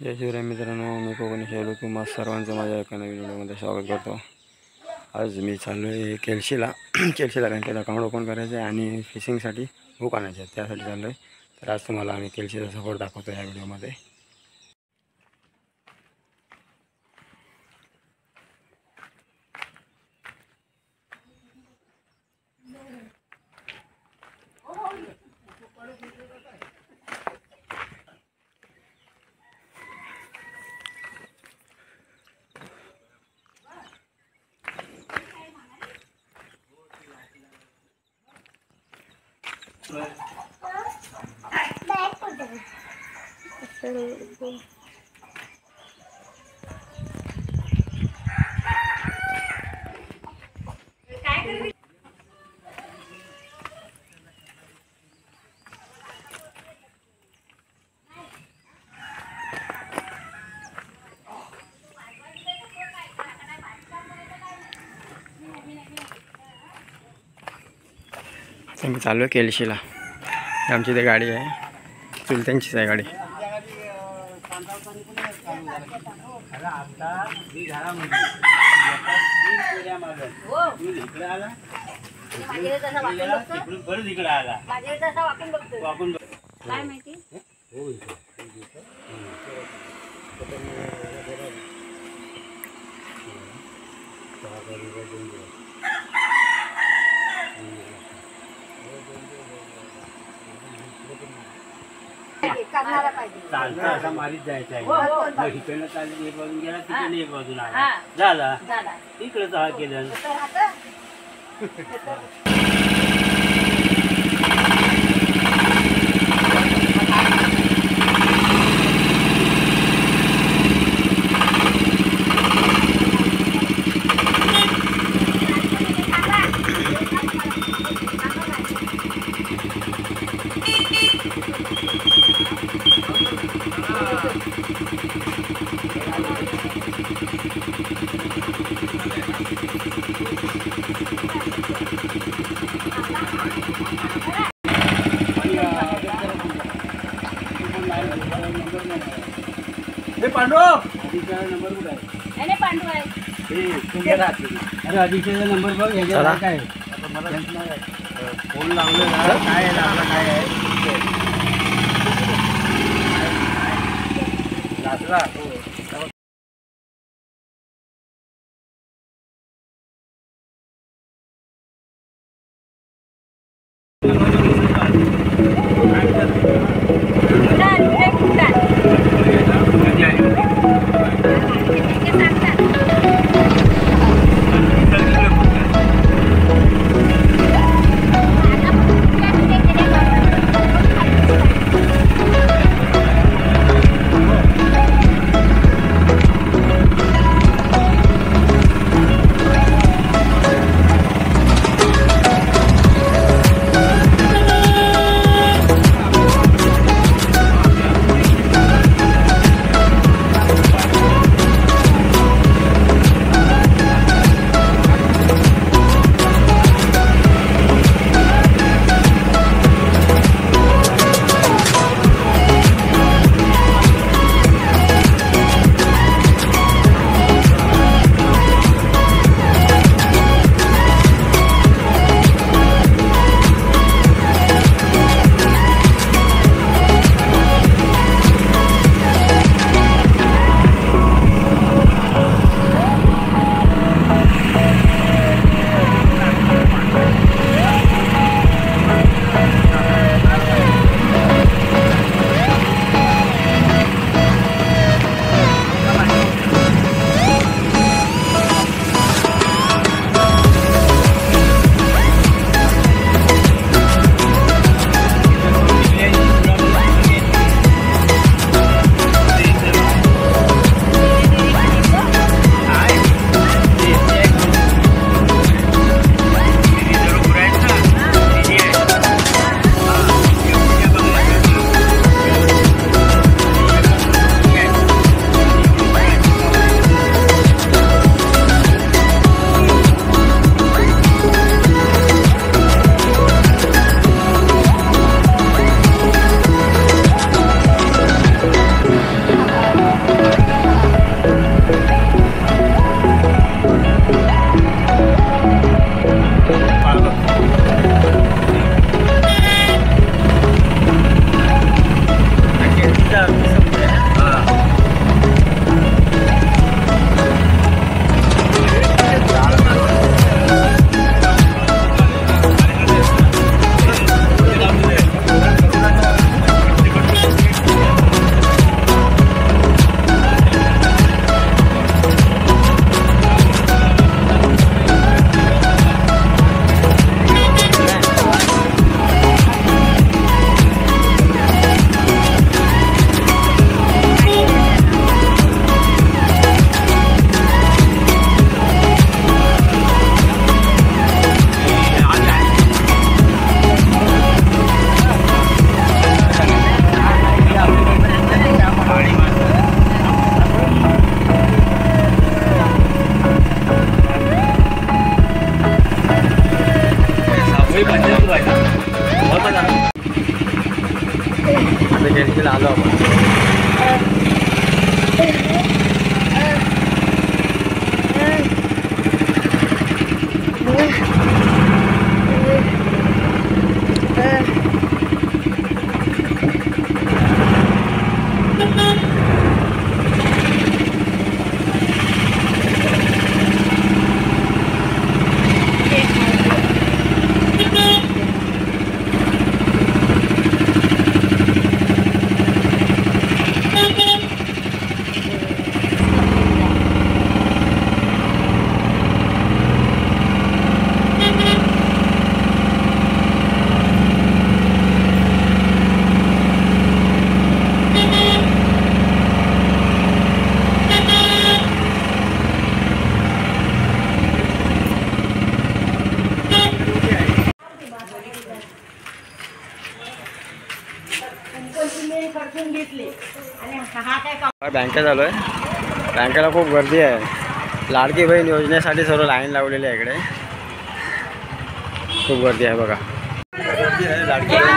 जय शिवराय मित्रांनो, मी कोकणी शैलू तुम्हा सर्वांचं माझ्या एका नवीन व्हिडिओमध्ये स्वागत करतो। आज मी चाललो आहे केळशीला घंटेला अकाउंट ओपन करायचं आहे आणि फिशिंगसाठी हुक आणायचे आहे, त्यासाठी चाललो आहे। तर आज तुम्हाला आम्ही केळशीचा सपोर्ट दाखवतो या व्हिडिओमध्ये। मी चालू आहे केळशीला। आमची ते गाडी आहे, चुलत्यांचीच आहे गाडी। चालतं असा मारीत जायचं आहे। इकडनं चालत एक बाजून गेला, तिकडे एक बाजून आला, झाला इकडं हा केलं। पांडू नंबर कुठे आहे? पांडू आहे अरे अधीक्षाचा नंबर बघ, ह्याच्यावर काय फोन लावलं काय आहे आपला, काय आहे लासरा बँकेत आलो आहे. बँकेला खूप गर्दी आहे. लाडकी बहीण योजनेसाठी सर्व लाईन लावलेली आहे इकडे. खूप गर्दी आहे बघा. गर्दी आहे लाडकी बहीण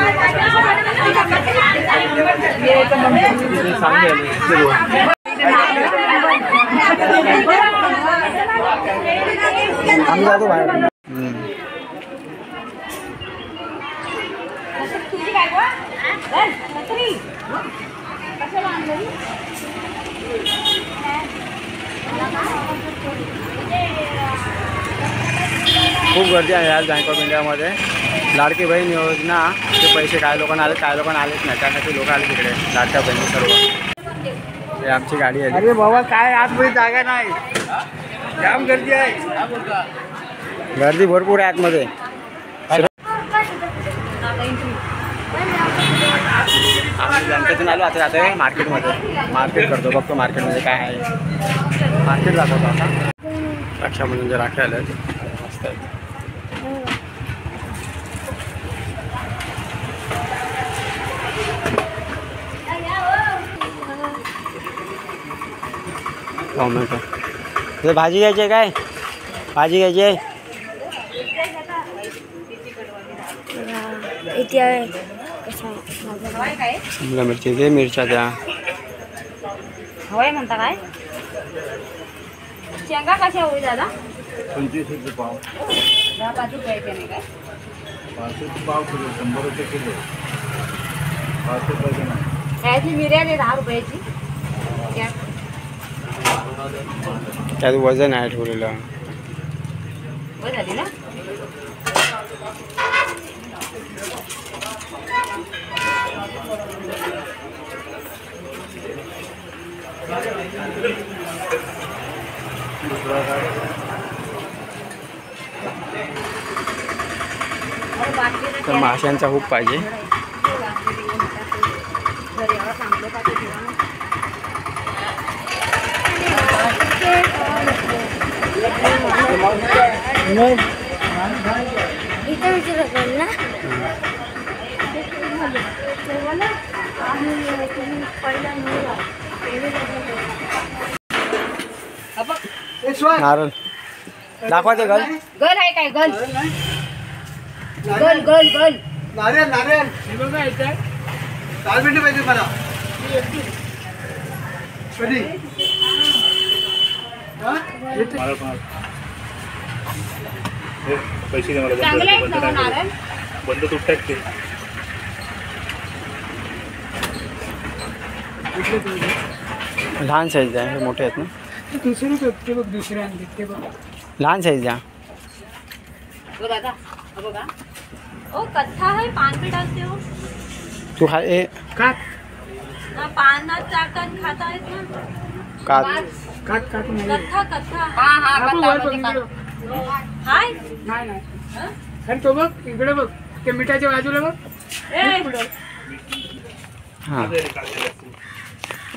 आम्ही जातो बाहेर. खूप गर्दी आहे आज बँक ऑफ इंडियामध्ये. लाडकी बहीण योजनाचे पैसे काय लोकांना आले काय लोकांना आलेच नाही. त्यासाठी लोक आले तिकडे लाडक्या बहिणी सर्व. हे आमची गाडी आहे. अरे बाबा काय आतमध्ये जागा नाही. जाम गर्दी आहे. गर्दी भरपूर आहे आतमध्ये. आम्ही बँकेतून आलो. आता जातो मार्केटमध्ये. मार्केट करतो. बघतो मार्केटमध्ये काय आहे. मार्केट दाखवतो आता. रक्षाबंधन जे राखी आले मस्त आहे. टोमॅटो. ते भाजी घ्यायची आहे काय? भाजी घ्यायची आहे. शिमला मिरची घे. मिरच्या द्या. हवाय म्हणता काय? शेंगा कशा होईल दादा? 25 रुपये पाव. 10-5 रुपयाचे नाही काय? 5 रुपये पाव किलो. 100 रुपये किलो. 5 रुपयाचे नाही. ह्याची मिऱ्या दे 10 रुपयाची. त्यात वजन आहे ठेवलेलं. बरं झाली ना? तर माशांचा खूप पाहिजे. नारळ दाखवा ते गल. गल आहे काय? गल गल गल गल नारळ नारळ दाल पाहिजे मला. कधी पैसे चांगले आहेत ना नारळ? बंद तुटतात ते. लहान साईज आहे. मोठे आहेत ना. दुसरे बघ दुसरे आणले ते बघ. लहान साईज द्या. हो दादा बघा. ओ कथा है पान पे डालते हो? तू खा. ए काट ना पानात टाकून खाता आहेत ना? काट काट काट नाही. कथा कथा. हा हा कथा. हाय नाही नाही. अरे तो बघ इकडे बघ. ते मिठाच्या बाजूला बघ. हां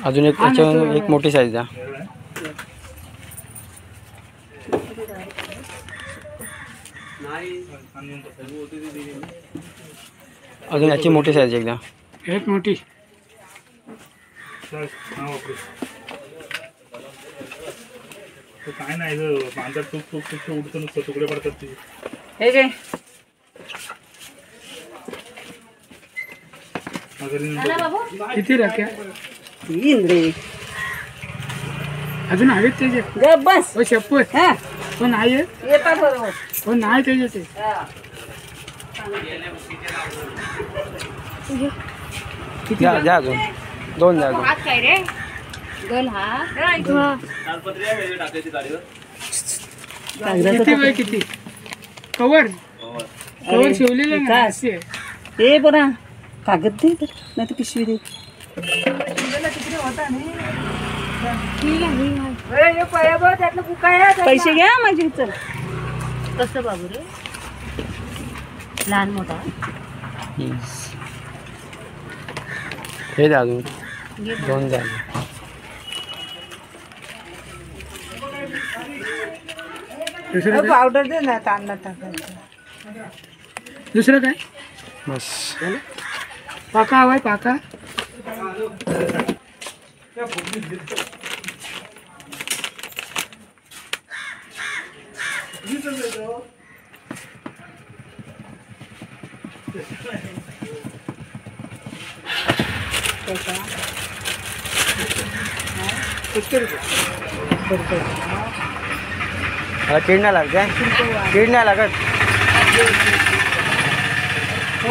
अजून एक त्याच्यावर एक मोठी साईज द्या. अजून याची मोठी साईज एकदा. एक मोठी. काय नाही पांढर तूप तूप तूप उडतं नुसतं तुकडे पडतात ते. हे घे. किती राख्या? अजून आहेत त्याचे. बस हो शपथ. हो नाही येतात बरोबर. हो नाही त्याचे ते. द्या द्या अजून 2 द्या अजून. हात काय रे? गल हा. किती वय किती? कवर कवर शिवलेलं ना असे. हे बरा कागद दे नाही तर पिशवी दे. पैसे घ्या माझे. चल कसं बाबू रे? लहान मोठा हे द्या अजून 2 द्या. पावडर दे ना तांदळात टाकायचं. दुसरं काय? बस पाका हवाय पाका. मला कीड नाही लागते कीड नाही लागत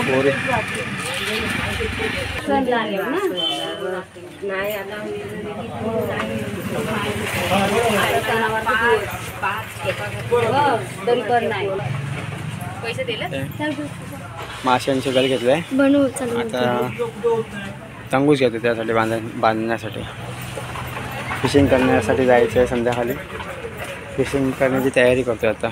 बोरे पैसे दिले माशांचे गल घेतले आता तंगूस घेतो त्यासाठी बांधण्यासाठी फिशिंग करण्यासाठी जायचं आहे संध्याकाळी फिशिंग करण्याची तयारी करतोय आता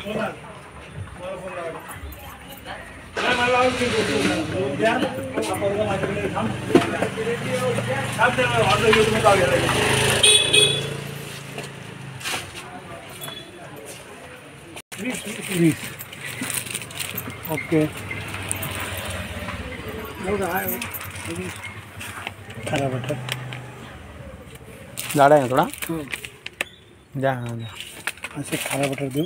ओके झाड आहे ना थोडा द्या द्या असे खारा बटर देऊ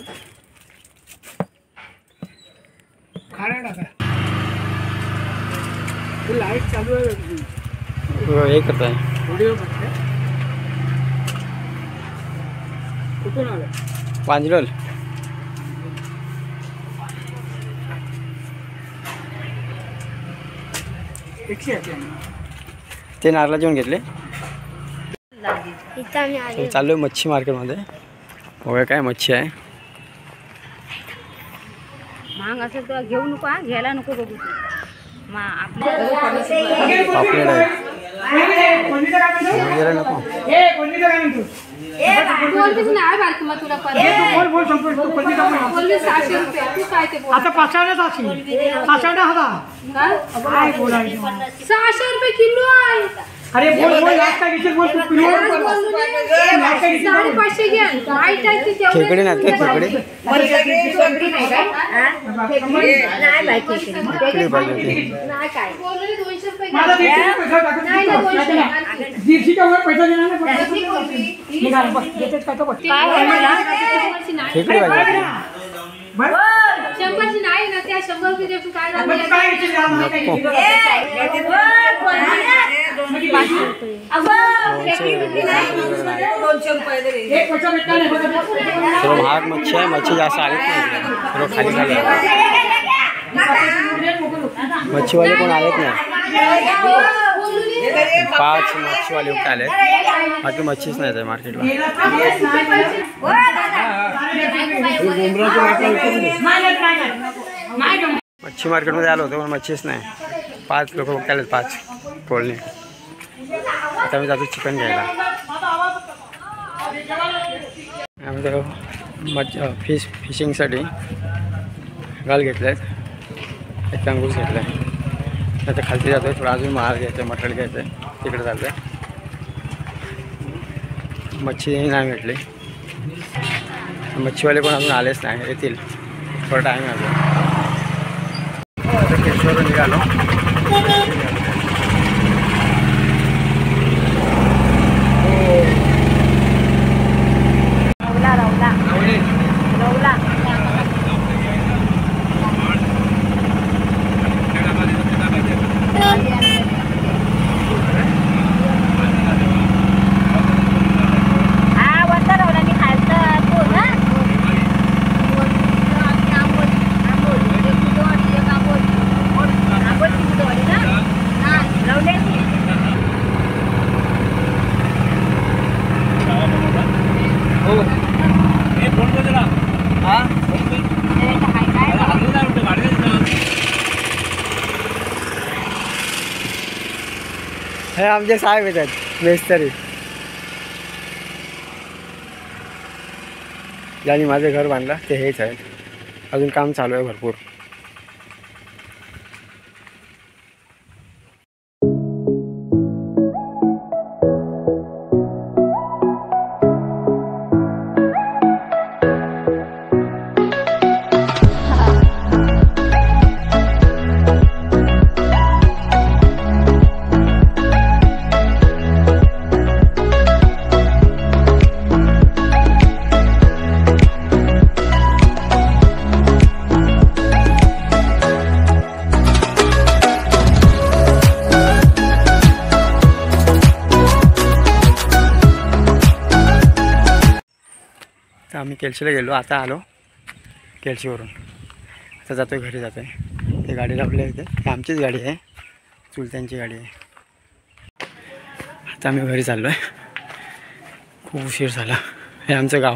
लाईट चालू आहे हे करत आहे व्हिडिओ कुठून आलं पांजलोल ते नारळा जेवण घेतले चालू आहे मच्छी मार्केटमध्ये बघा काय मच्छी आहे महाग असेल तर घेऊ नको हा घ्यायला नको बघू पापलेट आहे नको आता 600 रुपये किलो आहे अरे बोल लास्ट का घेशील बोल किलो 550 घ्या वाईट आहे ते तेवढे खेकडे नाहीत का खेकडे खेकडी नाही काय नाही बाई खेकडी खेकडे पाहिजे होते नाही काय बोलले 200 रुपये माझा घ्या नाही ना 200 दीडशेच्या वर पैसा देणार नाही काय खेकडे पाहिजे बरं 100ची नाही ना त्या 100 रुपये देऊन काय झालं काय घेशील एक पैसा भेटणार नाही थोडं महाग मच्छी आहे मच्छी जास्त आलीच नाही थोडं खाली खाली आहे. मच्छीवाले कोण आलेत नाही 5 मच्छीवाले उठे आले बाकी मच्छीच नाही आहे मार्केटला मच्छी मार्केटमध्ये आलो होतो पण मच्छीच नाही 5 लोक उठे आलेत 5 कोळणी आता मी जातो चिकन घ्यायला आम्ही फिशिंगसाठी गाल घेतले आहेत एक अंगूस घेतला आहे आता खालती जातो आहे थोडं अजून माल घ्यायचं आहे मटेरियल घ्यायचं आहे तिकडे चालतं आहे मच्छी नाही भेटली मच्छीवाले पण अजून आलेच नाही येतील थोडा टाईम आहे अजून केशवरून निघालो हे आमचे साहेब येतात मेस्तरी ज्यांनी माझं घर बांधलं ते हेच आहे अजून काम चालू आहे भरपूर तर आम्ही केळशीला गेलो, आता आलो केळशीवरून, आता जातो आहे घरी जातो आहे. ते गाडी लावली आहे, ते आमचीच गाडी आहे, चुलत्यांची गाडी आहे. आता आम्ही घरी चाललो आहे, खूप उशीर झाला. हे आमचं गाव.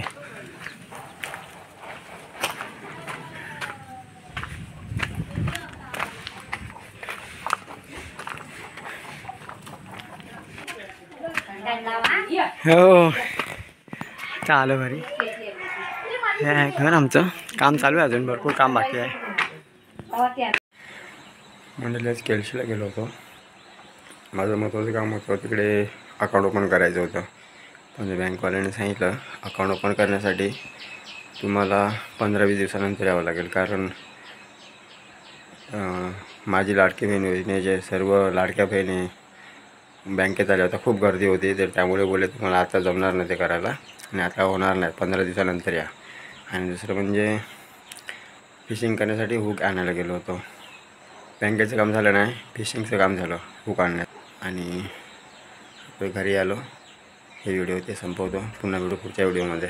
हो आता आलो घरी. हे आहे घर आमचं. काम चालू आहे, अजून भरपूर काम बाकी आहे. मंडळीच केळशीला गेलो होतो. माझं महत्त्वाचं काम होतं, तिकडे अकाउंट ओपन करायचं होतं. म्हणजे बँकवाल्याने सांगितलं अकाउंट ओपन करण्यासाठी तुम्हाला 15-20 दिवसानंतर यावं लागेल, कारण माझी लाडकी बहीण योजनेचे सर्व लाडक्या बहिणी बँकेत आल्या होत्या. खूप गर्दी होती, तर त्यामुळे बोलले तुम्हाला आता जमणार नाही ते करायला आणि आता होणार नाही, 15 दिवसानंतर या. आणि दुसरं म्हणजे फिशिंग करण्यासाठी हुक आणायला गेलो होतो. बँकेचं काम झालं नाही, फिशिंगचं काम झालं हुक आणण्यात. आणि घरी आलो. हे व्हिडिओ ते संपवतो. पुन्हा व्हिडिओ पुढच्या व्हिडिओमध्ये.